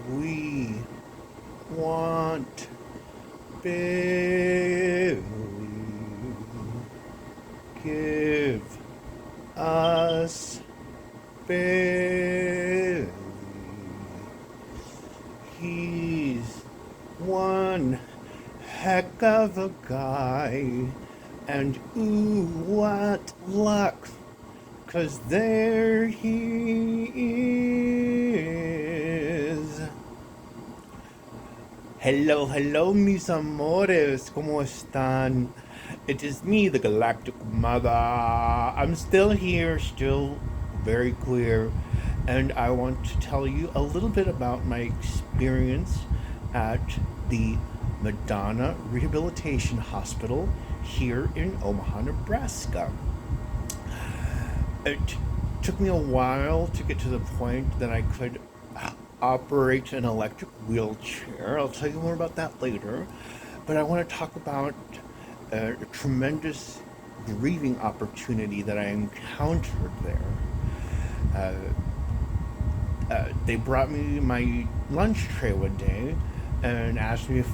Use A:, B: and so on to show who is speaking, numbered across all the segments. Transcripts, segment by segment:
A: We want Billy. Give us Billy. He's one heck of a guy. And ooh, what luck, 'cause there he is. Hello, hello, mis amores, ¿cómo están? It is me, the Galactic Mother. I'm still here, still very queer, and I want to tell you a little bit about my experience at the Madonna Rehabilitation Hospital here in Omaha, Nebraska. It took me a while to get to the point that I could operate an electric wheelchair. I'll tell you more about that later. But I want to talk about a tremendous grieving opportunity that I encountered there. They brought me my lunch tray one day and asked me if,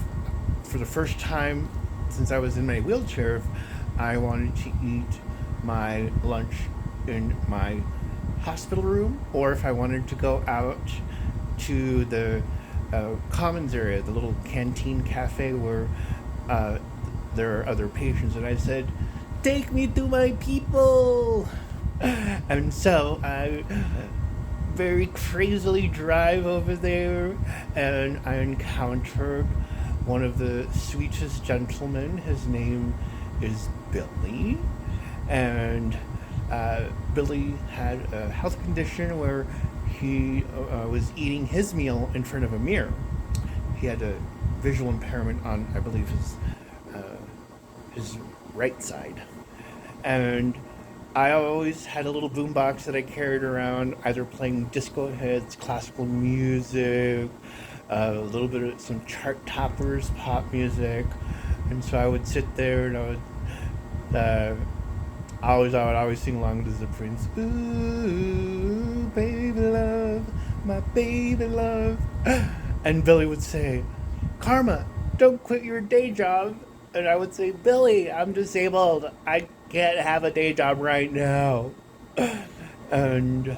A: for the first time since I was in my wheelchair, if I wanted to eat my lunch in my hospital room or if I wanted to go out to the commons area, the little canteen cafe where there are other patients. And I said, "Take me to my people." And so I very crazily drive over there, and I encountered one of the sweetest gentlemen. His name is Billy, and Billy had a health condition where he was eating his meal in front of a mirror. He had a visual impairment on, I believe, his right side, and I always had a little boombox that I carried around, either playing disco hits, classical music, a little bit of some chart toppers, pop music, and so I would sit there and I would always sing along to the Prince. Ooh, baby love, my baby love. And Billy would say, "Karma, don't quit your day job." And I would say, "Billy, I'm disabled. I can't have a day job right now." And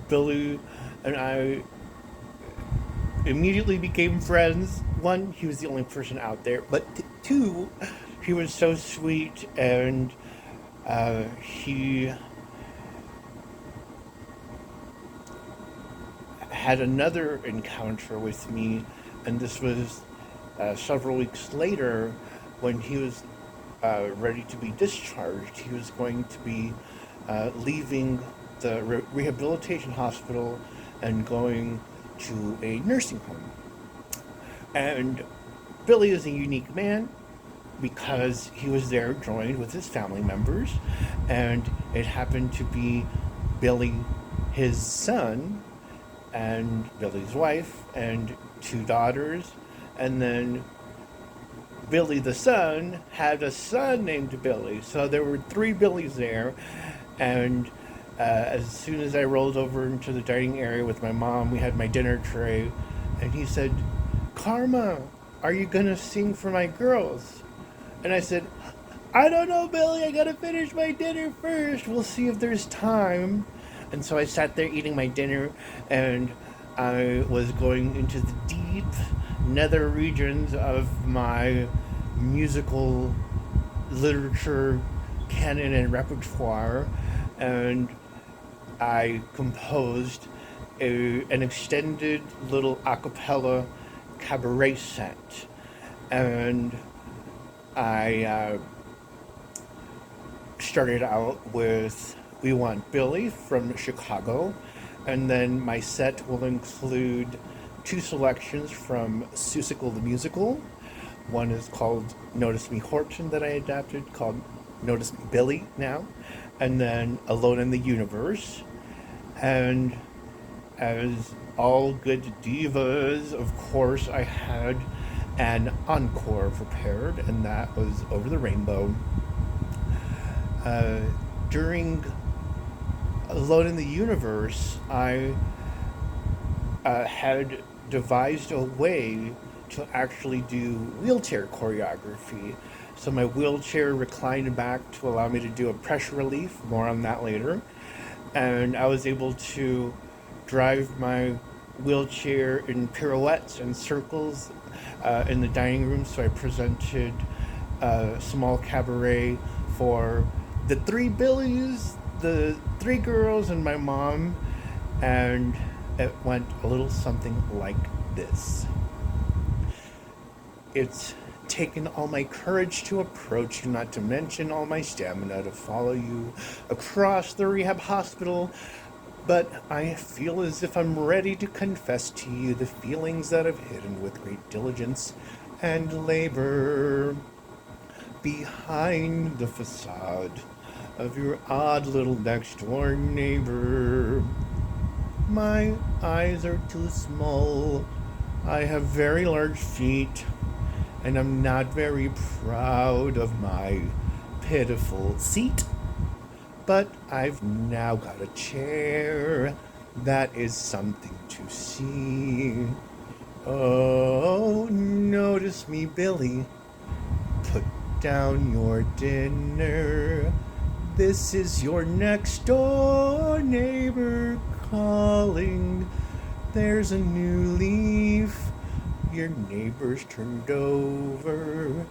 A: Billy and I immediately became friends. One, he was the only person out there, but two, he was so sweet, and he had another encounter with me, and this was several weeks later when he was ready to be discharged. He was going to be leaving the rehabilitation hospital and going to a nursing home. And Billy is a unique man because he was there joined with his family members, and it happened to be Billy, his son, and Billy's wife, and two daughters, and then Billy the son had a son named Billy. So there were three Billys there, and as soon as I rolled over into the dining area with my mom, we had my dinner tray, and he said, "Karma, are you gonna sing for my girls?" And I said, "I don't know, Billy. I gotta finish my dinner first. We'll see if there's time." And so I sat there eating my dinner, and I was going into the deep nether regions of my musical literature canon and repertoire, and I composed an extended little a cappella cabaret set. And I started out with We Want Billy from Chicago, and then my set will include two selections from Seussical the Musical. One is called Notice Me Horton that I adapted, called Notice Me Billy now, and then Alone in the Universe. And as all good divas, of course, I had an encore prepared, and that was Over the Rainbow. During Alone in the Universe, I had devised a way to actually do wheelchair choreography. So my wheelchair reclined back to allow me to do a pressure relief, more on that later. And I was able to drive my wheelchair in pirouettes and circles in the dining room. So I presented a small cabaret for the three Billies, the three girls, and my mom. And it went a little something like this. It's taken all my courage to approach you, not to mention all my stamina to follow you across the rehab hospital, but I feel as if I'm ready to confess to you the feelings that I've hidden with great diligence and labor behind the facade of your odd little next door neighbor. My eyes are too small. I have very large feet, and I'm not very proud of my pitiful seat. But I've now got a chair. That is something to see. Oh, notice me, Billy. Put down your dinner. This is your next door neighbor calling. There's a new leaf. Your neighbor's turned over,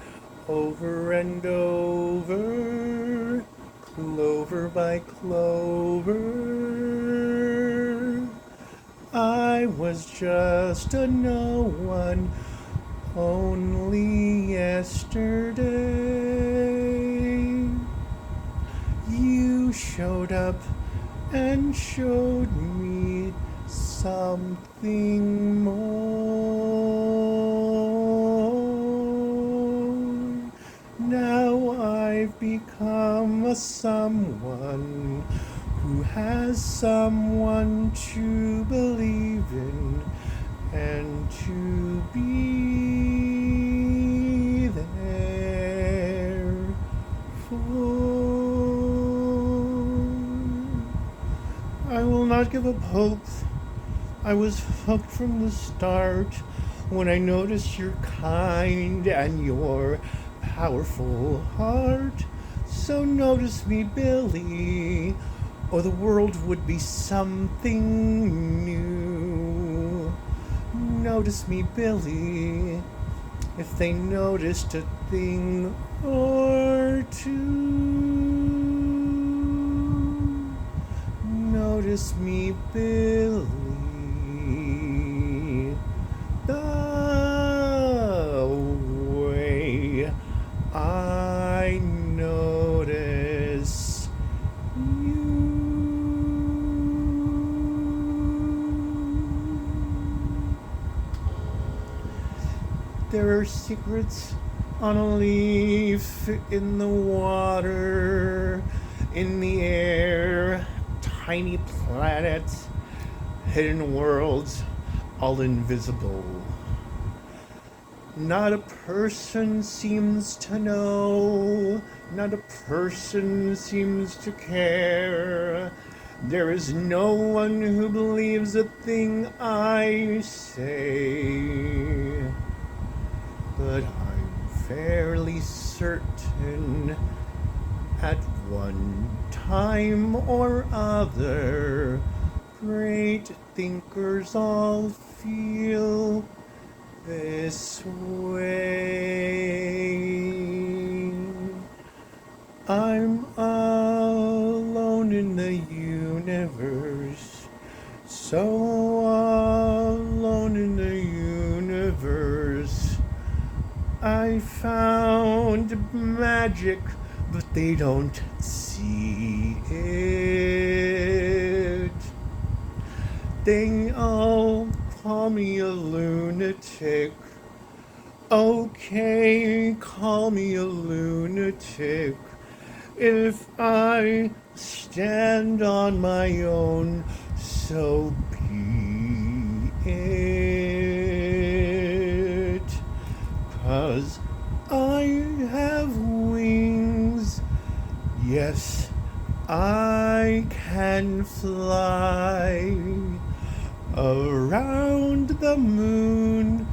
A: over and over, clover by clover. I was just a no one only yesterday. You showed up and showed me something more. Now I've become a someone who has someone to believe in and to be there for. I will not give up hope. I was hooked from the start when I noticed your kind and your powerful heart. So notice me, Billy, or the world would be something new. Notice me, Billy, if they noticed a thing or two. Notice me, Billy, the way I notice you. There are secrets on a leaf, in the water, in the air, tiny planets, hidden worlds, all invisible. Not a person seems to know, not a person seems to care. There is no one who believes a thing I say. But I'm fairly certain at one time or other, great thinkers all feel this way. I'm alone in the universe, so alone in the universe. I found magic, but they don't see it. They all call me a lunatic. Okay, call me a lunatic. If I stand on my own, so be it. 'Cause I have wings. Yes, I can fly around the moon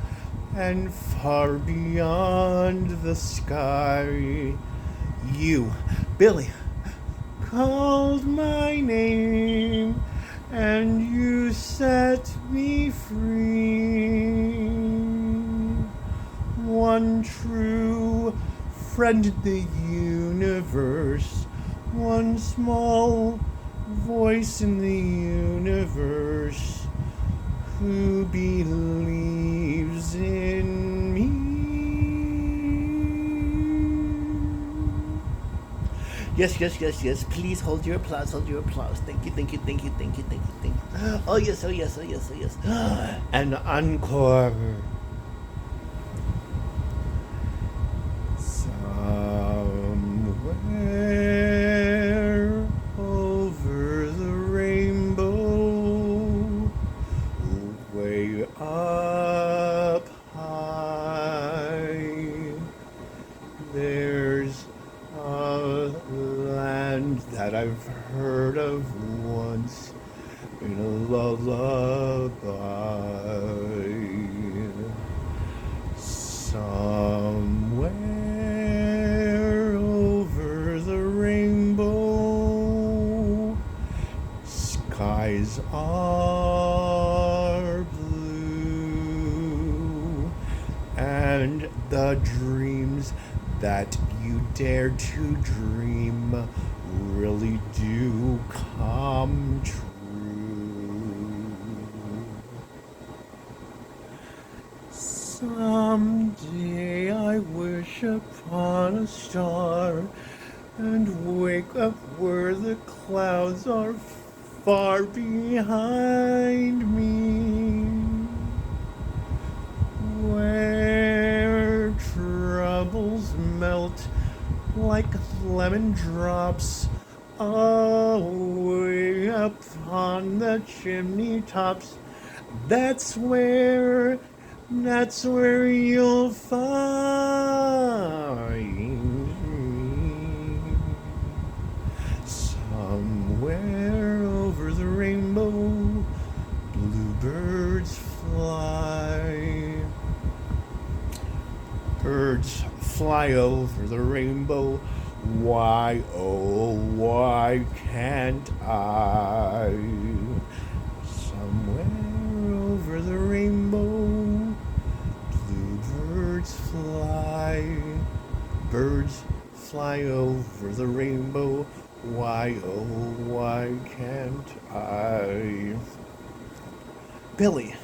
A: and far beyond the sky. You, Billy, called my name and you set me free. One true friend in the universe, one small voice in the universe who believes in me. Yes, yes, yes, yes. Please hold your applause, hold your applause. Thank you, thank you, thank you, thank you, thank you, thank you. Oh yes, oh yes, oh yes, oh yes. And encore. Somewhere over the rainbow, way up high, there's a land that I've heard of once in a lullaby. Somewhere over the rainbow, skies are blue, and the dreams that you dare to dream really do come true. Someday I wish upon a star and wake up where the clouds are far behind me, where troubles melt like lemon drops away up on the chimney tops. That's where you'll find me. Somewhere over the rainbow, bluebirds fly. Birds fly over the rainbow. Why, oh, why can't I? Somewhere over the rainbow, bluebirds fly. Birds fly over the rainbow. Why, oh, why can't I? Billy,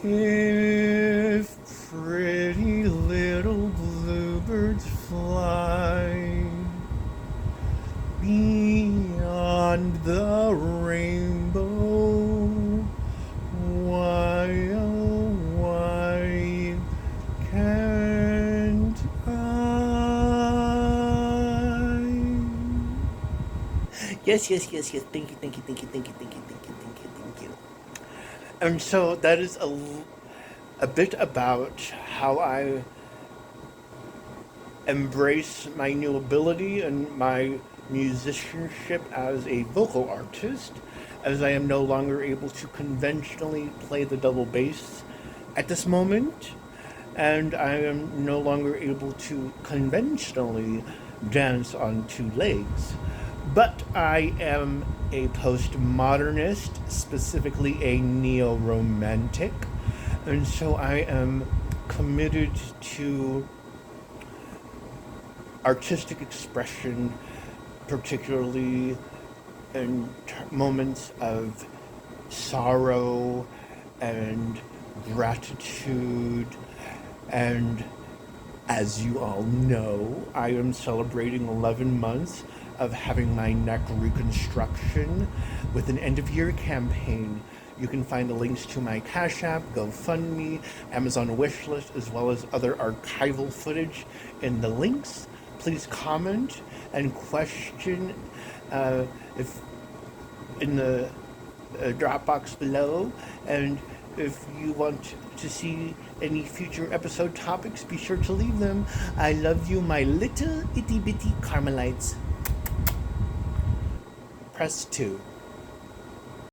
A: if pretty little bluebirds fly beyond the rainbow, why, oh, why can't I? Yes, yes, yes, yes. Thank you, thank you, thank you, thank you, thank you, thank you, thank you, thank you. And so that is a bit about how I embrace my new ability and my musicianship as a vocal artist, as I am no longer able to conventionally play the double bass at this moment, and I am no longer able to conventionally dance on two legs. But I am a postmodernist, specifically a neo-romantic, and so I am committed to artistic expression, particularly in moments of sorrow and gratitude. And as you all know, I am celebrating 11 months of having my neck reconstruction with an end-of-year campaign. You can find the links to my Cash App, GoFundMe, Amazon wishlist, as well as other archival footage in the links. Please comment and question if in the Dropbox below, and if you want to see any future episode topics, be sure to leave them. I love you, my little itty bitty Carmelites. Press 2.